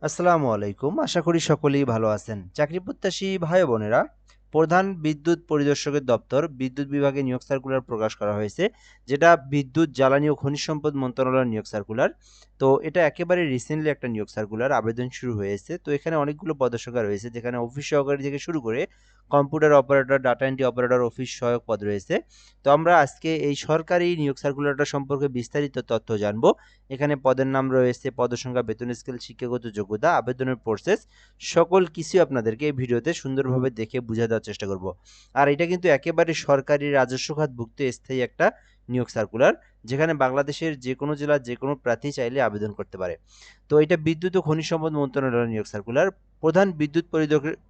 আসসালামু আলাইকুম। আশা করি সকলেই ভালো আছেন। চাকরি প্রত্যাশী ভাই ও বোনেরা, প্রধান বিদ্যুৎ পরিদর্শকের দপ্তর বিদ্যুৎ বিভাগে নিয়োগ সার্কুলার প্রকাশ করা হয়েছে, যেটা বিদ্যুৎ, জ্বালানি ও খনিজ সম্পদ মন্ত্রণালয়ের নিয়োগ সার্কুলার। তো এটা একেবারে রিসেন্টলি একটা নিয়োগ সার্কুলার, আবেদন শুরু হয়েছে। তো এখানে অনেকগুলো পদসংখ্যা রয়েছে, যেখানে অফিস সহকারী থেকে শুরু করে computer operator, data entry operator, office সহায়ক পদ রয়েছে। তো আমরা আজকে এই সরকারি নিয়োগ সার্কুলারটা সম্পর্কে বিস্তারিত তথ্য জানবো। এখানে পদের নাম রয়েছে, পদসংখ্যা, বেতন স্কেল, শিক্ষাগত যোগ্যতা, আবেদনের প্রসেস, সকল কিছু আপনাদেরকে এই ভিডিওতে সুন্দরভাবে দেখে বুঝিয়ে দেওয়ার চেষ্টা করব। আর এটা কিন্তু একেবারে সরকারি রাজস্ব খাতভুক্ত স্থায়ী একটা নিয়োগ সার্কুলার, যেখানে বাংলাদেশের যে কোনো জেলার যে কোনো প্রার্থী চাইলে আবেদন করতে পারে। তো এটা বিদ্যুৎ ও খনিজ সম্পদ মন্ত্রণালয়ের নিয়োগ সার্কুলার। প্রধান বিদ্যুৎ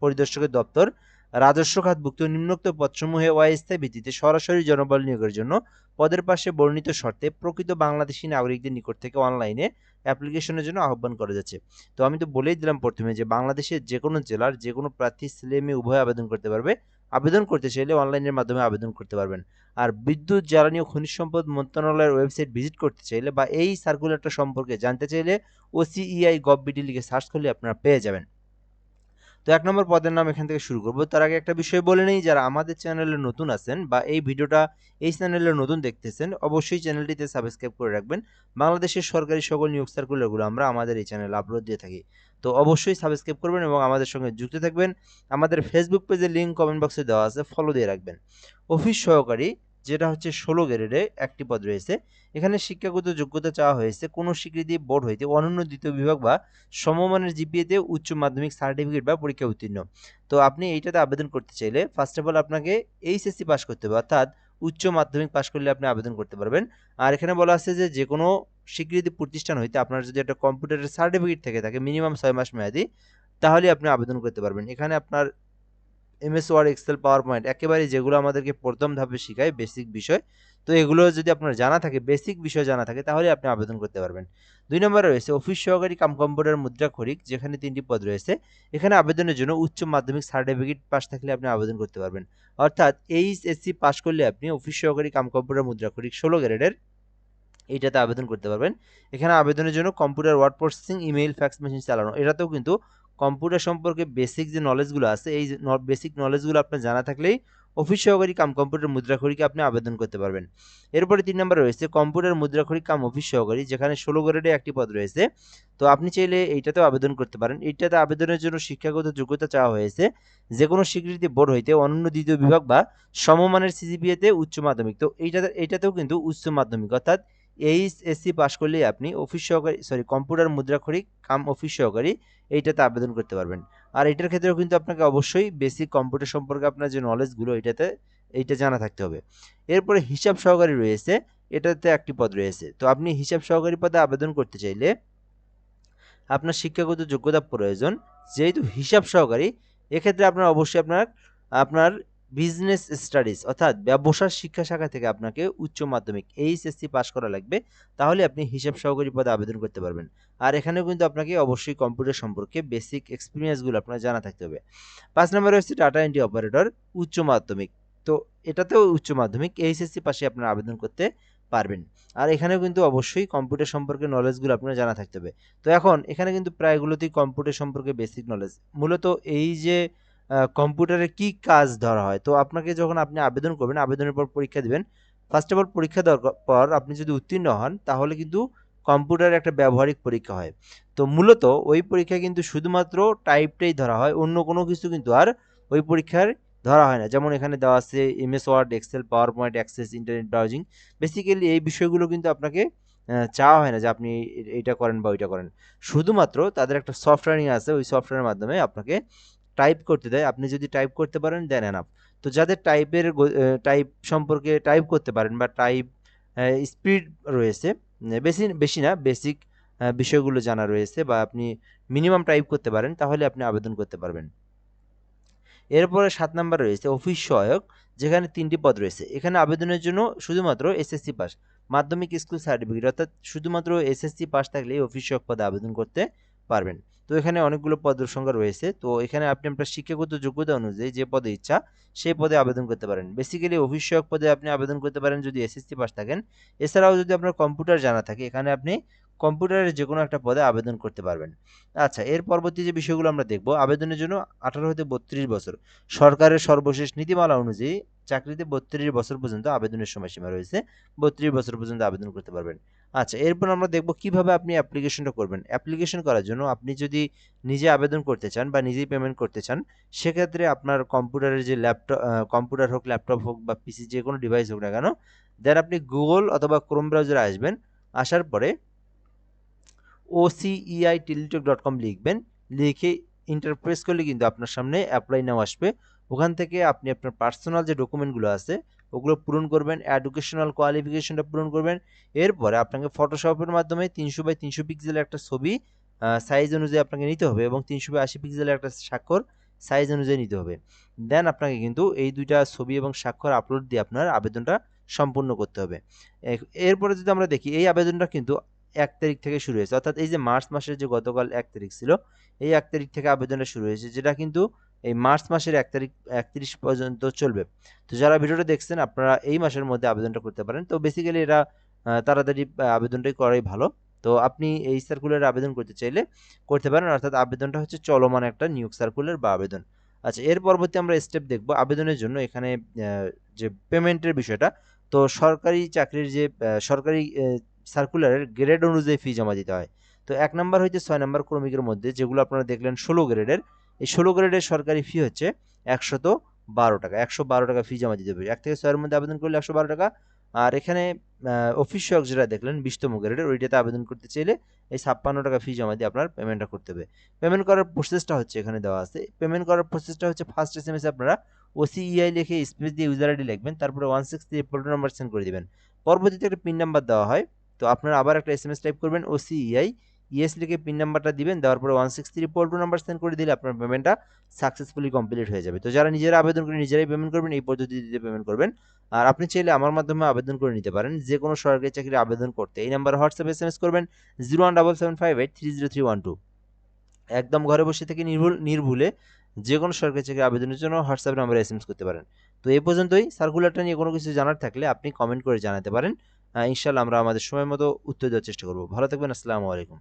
পরিদর্শকের দপ্তর রাজস্ব খাতভুক্ত নিম্নোক্ত পদসমূহে অস্থায়ী ভিত্তিতে সরাসরি জনবল নিয়োগের জন্য পদের পাশে বর্ণিত শর্তে প্রকৃত বাংলাদেশী নাগরিকদের নিকট থেকে অনলাইনে অ্যাপ্লিকেশনের জন্য আহ্বান করা যাচ্ছে। তো আমি তো বলেই দিলাম প্রথমে যে বাংলাদেশের যে কোনো জেলার যে কোনো প্রার্থী, ছেলে মেয়ে উভয় আবেদন করতে পারবে। আবেদন করতে চাইলে অনলাইনের মাধ্যমে আবেদন করতে পারবেন। আর বিদ্যুৎ, জ্বালানি ও খনিজ সম্পদ মন্ত্রণালয়ের ওয়েবসাইট ভিজিট করতে চাইলে বা এই সার্কুলারটা সম্পর্কে জানতে চাইলে OCEI.gov.bd লিখে সার্চ করলে আপনারা পেয়ে যাবেন। তো ১ নম্বর পদের নাম এখান থেকে শুরু করব। তার আগে একটা বিষয় বলে নেই, যারা আমাদের চ্যানেলে নতুন আছেন বা এই ভিডিওটা এই চ্যানেলে নতুন দেখতেছেন, অবশ্যই চ্যানেলটিতে সাবস্ক্রাইব করে রাখবেন। বাংলাদেশের সরকারি সকল নিয়োগ সার্কুলারগুলো আমরা আমাদের এই চ্যানেলে আপলোড দিয়ে থাকি। তো অবশ্যই সাবস্ক্রাইব করবেন এবং আমাদের সঙ্গে যুক্ত থাকবেন। আমাদের ফেসবুক পেজের লিংক কমেন্ট বক্সে দেওয়া আছে, ফলো দিয়ে রাখবেন। অফিস সহকারী, যেটা হচ্ছে ১৬ গ্রেডে একটি পদ রয়েছে। এখানে শিক্ষাগত যোগ্যতা চাওয়া হয়েছে কোনো স্বীকৃতি বোর্ড হইতে অনন্য দ্বিতীয় বিভাগ বা সমমানের জিপিএতে উচ্চ মাধ্যমিক সার্টিফিকেট বা পরীক্ষা উত্তীর্ণ। তো আপনি এইটাতে আবেদন করতে চাইলে ফার্স্ট অফ অল আপনাকে এইচএসসি পাস করতে হবে, অর্থাৎ উচ্চ মাধ্যমিক পাস করলে আপনি আবেদন করতে পারবেন। আর এখানে বলা আছে যে যেকোনো স্বীকৃতি প্রতিষ্ঠান হইতে আপনার যদি একটা কম্পিউটারের সার্টিফিকেট থেকে থাকে মিনিমাম ৬ মাস মেয়াদি, তাহলে আপনি আবেদন করতে পারবেন। এখানে আপনার MS Word, Excel, PowerPoint একেবারে যেগুলো আমাদেরকে প্রথম ধাপে শিখায় বেসিক বিষয়, তো এগুলো যদি আপনার জানা থাকে, বেসিক বিষয় জানা থাকে, তাহলে আপনি আবেদন করতে পারবেন। ২ নম্বরে রয়েছে অফিস সহকারী কাম কম্পিউটার মুদ্রাক্ষরিক, যেখানে ৩টি পদ রয়েছে। এখানে আবেদনের জন্য উচ্চ মাধ্যমিক সার্টিফিকেট পাস থাকলে আপনি আবেদন করতে পারবেন। অর্থাৎ এইচএসসি পাস করলে আপনি অফিস সহকারী কাম কম্পিউটার মুদ্রাক্ষরিক ১৬ গ্রেডের এইটাতে আবেদন করতে পারবেন। এখানে আবেদনের জন্য computer, word processing, email, fax machine চালানো, এটাতেও কিন্তু কম্পিউটার সম্পর্কে বেসিক যে নলেজগুলো আছে, এই বেসিক নলেজগুলো আপনার জানা থাকলেই অফিস সহকারী কাম কম্পিউটার মুদ্রাক্ষরিকে আপনি আবেদন করতে পারবেন। এরপরে ৩ নম্বরে রয়েছে কম্পিউটার মুদ্রাক্ষরিক কাম অফিস সহকারী, যেখানে ১৬ গ্রেডে একটি পদ রয়েছে। তো আপনি চাইলে এইটাতেও আবেদন করতে পারেন। এইটাতে আবেদনের জন্য শিক্ষাগত যোগ্যতা চাওয়া হয়েছে যেকোনো স্বীকৃতি বোর্ড হইতে অনন্য দ্বিতীয় বিভাগ বা সমমানের সিজিপিএতে উচ্চ মাধ্যমিক। তো এইটাতেও কিন্তু উচ্চ মাধ্যমিক, অর্থাৎ এইচএসসি পাস করলেই আপনি অফিস সহকারী, কম্পিউটার মুদ্রাক্ষরিক কাম অফিস সহকারী এইটাতে আবেদন করতে পারবেন। আর এটার ক্ষেত্রেও কিন্তু আপনাকে অবশ্যই বেসিক কম্পিউটার সম্পর্কে আপনার যে নলেজগুলো এইটা জানা থাকতে হবে। এরপরে হিসাব সহকারী রয়েছে, এটাতে একটি পদ রয়েছে। তো আপনি হিসাব সহকারী পদে আবেদন করতে চাইলে আপনার শিক্ষাগত যোগ্যতা প্রয়োজন। যেহেতু হিসাব সহকারী, এক্ষেত্রে আপনার অবশ্যই আপনার আপনার বিজনেস স্টাডিজ, অর্থাৎ ব্যবসার শিক্ষা শাখা থেকে আপনাকে উচ্চ মাধ্যমিক এইচএসসি পাস করা লাগবে। তাহলে আপনি হিসাব সহকারী পদে আবেদন করতে পারবেন। আর এখানেও কিন্তু আপনাকে অবশ্যই কম্পিউটার সম্পর্কে বেসিক এক্সপেরিয়েন্সগুলো আপনার জানা থাকতে হবে। ৫ নম্বরে হচ্ছে ডাটা এন্ট্রি অপারেটর, উচ্চ মাধ্যমিক। তো এটাতেও উচ্চ মাধ্যমিক, এইচএসসি পাশে আপনারা আবেদন করতে পারবেন। আর এখানেও কিন্তু অবশ্যই কম্পিউটার সম্পর্কে নলেজগুলো আপনার জানা থাকতে হবে। তো এখন এখানে কিন্তু প্রায়গুলোতেই কম্পিউটার সম্পর্কে বেসিক নলেজ। মূলত এই যে কম্পিউটারে কি কাজ ধরা হয়, তো আপনাকে যখন আপনি আবেদন করবেন, আবেদনের পর পরীক্ষা দিবেন। ফার্স্ট অফ অল পরীক্ষা দেওয়ার পর আপনি যদি উত্তীর্ণ হন, তাহলে কিন্তু কম্পিউটারের একটা ব্যবহারিক পরীক্ষা হয়। তো মূলত ওই পরীক্ষায় কিন্তু শুধুমাত্র টাইপটাই ধরা হয়, অন্য কোনো কিছু কিন্তু আর ওই পরীক্ষার ধরা হয় না। যেমন এখানে দেওয়া আছে MS Word, Excel, PowerPoint, Access, internet browsing. Basically এই বিষয়গুলো কিন্তু আপনাকে চাওয়া হয় না যে আপনি এইটা করেন বা ওইটা করেন। শুধুমাত্র তাদের একটা সফটওয়্যারিং আছে, ওই সফটওয়্যারের মাধ্যমে আপনাকে টাইপ করতে দেয়। আপনি যদি টাইপ করতে পারেন দেন এনাফ। তো যাদের টাইপ সম্পর্কে টাইপ করতে পারেন বা টাইপ স্পিড রয়েছে, বেশি বেশি না, বেসিক বিষয়গুলো জানা রয়েছে বা আপনি মিনিমাম টাইপ করতে পারেন, তাহলে আপনি আবেদন করতে পারবেন। এরপরে ৭ নাম্বার রয়েছে অফিস সহায়ক, যেখানে ৩টি পদ রয়েছে। এখানে আবেদনের জন্য শুধুমাত্র এসএসসি পাস, মাধ্যমিক স্কুল সার্টিফিকেট, অর্থাৎ শুধুমাত্র এসএসসি পাস থাকলেই অফিস সহায়ক পদে আবেদন করতে পারবেন। তো এখানে অনেকগুলো পদের সংখ্যা রয়েছে। তো এখানে আপনি আপনার শিক্ষাগত যোগ্যতা অনুযায়ী যে পদে ইচ্ছা সেই পদে আবেদন করতে পারেন। বেসিক্যালি অফিস সহায়ক পদে আপনি আবেদন করতে পারেন যদি এসএসসি পাস থাকেন। এছাড়াও যদি আপনার কম্পিউটার জানা থাকে, এখানে আপনি কম্পিউটারের যে কোনো একটা পদে আবেদন করতে পারবেন। আচ্ছা, এর পরবর্তী যে বিষয়গুলো আমরা দেখব, আবেদনের জন্য 18 হতে 32 বছর। সরকারের সর্বশেষ নীতিমালা অনুযায়ী চাকরিতে 32 বছর পর্যন্ত আবেদনের সময়সীমা রয়েছে। 32 বছর পর্যন্ত আবেদন করতে পারবেন। আচ্ছা, এরপর আমরা দেখব কিভাবে আপনি অ্যাপ্লিকেশনটা করবেন। অ্যাপ্লিকেশন করার জন্য আপনি যদি নিজে আবেদন করতে চান বা নিজেই পেমেন্ট করতে চান, সেক্ষেত্রে আপনার কম্পিউটারের যে কম্পিউটার হোক, ল্যাপটপ হোক বা পিসি যে কোনো ডিভাইস হোক না কেন, দেন আপনি গুগল অথবা ক্রোম ব্রাউজারে আসবেন। আসার পরে oceiteletalk.com লিখবেন। লিখে এন্টার প্রেস করলে কিন্তু আপনার সামনে অ্যাপ্লাই নাও আসবে। ওখান থেকে আপনি আপনার পার্সোনাল যে ডকুমেন্টগুলো আছে ওগুলো পূরণ করবেন, এডুকেশনাল কোয়ালিফিকেশনটা পূরণ করবেন। এরপরে আপনাকে ফটোশপের মাধ্যমে 300x300 পিক্সেলের একটা ছবি সাইজ অনুযায়ী আপনাকে নিতে হবে এবং 380 পিক্সেলের একটা স্বাক্ষর সাইজ অনুযায়ী নিতে হবে। দেন আপনাকে কিন্তু এই দুইটা ছবি এবং স্বাক্ষর আপলোড দিয়ে আপনার আবেদনটা সম্পূর্ণ করতে হবে। এরপরে যদি আমরা দেখি, এই আবেদনটা কিন্তু 1 তারিখ থেকে শুরু হয়েছে, অর্থাৎ এই যে মার্চ মাসের যে গতকাল 1 তারিখ ছিল, এই 1 তারিখ থেকে আবেদনটা শুরু হয়েছে, যেটা কিন্তু এই মার্চ মাসের 1 তারিখ 31 পর্যন্ত চলবে। তো যারা ভিডিওটা দেখছেন আপনারা এই মাসের মধ্যে আবেদনটা করতে পারেন। তো বেসিক্যালি এটা তাড়াতাড়ি আবেদনটাই করাই ভালো। তো আপনি এই সার্কুলারে আবেদন করতে চাইলে করতে পারেন, অর্থাৎ আবেদনটা হচ্ছে চলমান একটা নিয়োগ সার্কুলার বা আবেদন। আচ্ছা, এর পরবর্তী আমরা স্টেপ দেখব আবেদনের জন্য। এখানে যে পেমেন্টের বিষয়টা, তো সরকারি চাকরির যে সরকারি সার্কুলারের গ্রেড অনুযায়ী ফি জমা দিতে হয়। তো 1 নাম্বার হইতে 6 নাম্বার ক্রমিকের মধ্যে যেগুলো আপনারা দেখলেন 16 গ্রেডের, এই 16 গ্রেডের সরকারি ফি হচ্ছে 112 টাকা। 112 টাকা ফি জমা দিতে হবে। 1 থেকে 6 এর মধ্যে আবেদন করলে 112 টাকা। আর এখানে অফিস সহায়ক যেটা দেখলেন 20তম গ্রেডের, ওইটাতে আবেদন করতে চাইলে এই 56 টাকা ফি জমা দিয়ে আপনার পেমেন্টটা করতে হবে। পেমেন্ট করার প্রসেসটা হচ্ছে এখানে দেওয়া আছে। পেমেন্ট করার প্রসেসটা হচ্ছে ফার্স্ট এসএমএস এ আপনারা ওসিইআই লিখে স্পেস দিয়ে ইউজার আইডি লিখবেন, তারপরে 163 পোর্ট নাম্বার সেন্ড করে দিবেন। পরবর্তীতে একটা পিন নাম্বার দেওয়া হয়। তো আপনারা আবার একটা এসএমএস টাইপ করবেন ওসিইআই, ইএস লিখে পিন নাম্বারটা দিবেন, দেওয়ার পরে 163 পোর্ট নাম্বার সেন্ড করে দিলে আপনার পেমেন্টটা সাকসেসফুলি কমপ্লিট হয়ে যাবে। তো যারা নিজেরা আবেদন করে নিজেরাই পেমেন্ট করবেন, এই পদ্ধতিতে পেমেন্ট করবেন। আর আপনি চাইলে আমার মাধ্যমে আবেদন করে নিতে পারেন। যে কোনো সরকারি চাকরির আবেদন করতে এই নাম্বারে হোয়াটসঅ্যাপ এসএমএস করবেন 01775830312। একদম ঘরে বসে থেকে নির্ভুলে যে কোনো সরকারি চাকরি আবেদনের জন্য হোয়াটসঅ্যাপ নাম্বারে এসএমএস করতে পারেন। তো এই পর্যন্তই। সার্কুলারটা নিয়ে কোনো কিছু জানার থাকলে আপনি কমেন্ট করে জানাতে পারেন। ইনশাল্লাহ আমরা আমাদের সময় মতো উত্তর দেওয়ার চেষ্টা করব। ভালো থাকবেন। আসসালামু আলাইকুম।